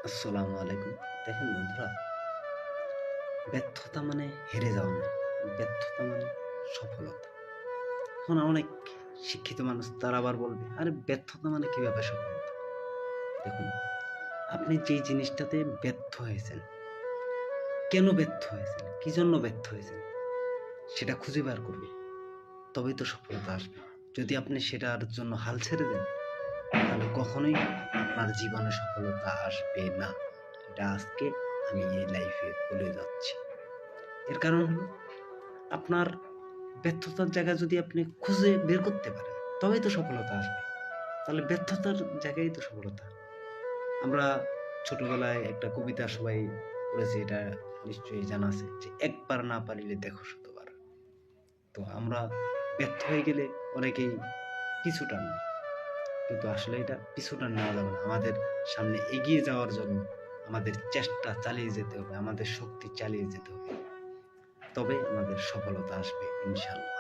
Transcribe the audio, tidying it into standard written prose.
আসসালামু আলাইকুম। দেখেন বন্ধুরা, ব্যর্থতা মানে হেরে যাওয়া নয়। ব্যর্থতা মানে সফলতা। এখন অনেক শিক্ষিত মানুষ তারা আবার বলবে, "আরে ব্যর্থতা মানে কিভাবে সফলতা?" দেখুন, আপনি যেই জিনিসটাতে ব্যর্থ হয়েছেন, কেন ব্যর্থ হয়েছেন? কি জন্য ব্যর্থ হয়েছেন? সেটা খুঁজে বার করুন। তবেই তো সফলতা আসবে। যদি আপনি সেটার জন্য হাল ছেড়ে দেন, তাহলে কখনোই আপনার জীবনে সফলতা আসবে না। এটা আজকে আমি এই লাইফে বলে যাচ্ছি। এর কারণ হলো আপনার ব্যর্থতার জায়গা যদি আপনি খুঁজে বের করতে পারেন, তবেই তো সফলতা আসবে। তাহলে ব্যর্থতার জায়গায় তো সফলতা। আমরা ছোটবেলায় একটা কবিতা সবাই পড়েছি, এটা নিশ্চয়ই জানা আছে যে, "একবার না পারিলে দেখো শতবার।" তো আমরা ব্যর্থ হয়ে গেলে অনেকেই পিছু টানি। কিন্তু আসলে এটা পিছু টান নেওয়া যাবে না। আমাদের সামনে এগিয়ে যাওয়ার জন্য আমাদের চেষ্টা চালিয়ে যেতে হবে, আমাদের শক্তি চালিয়ে যেতে হবে। তবে আমাদের সফলতা আসবে ইনশাআল্লাহ।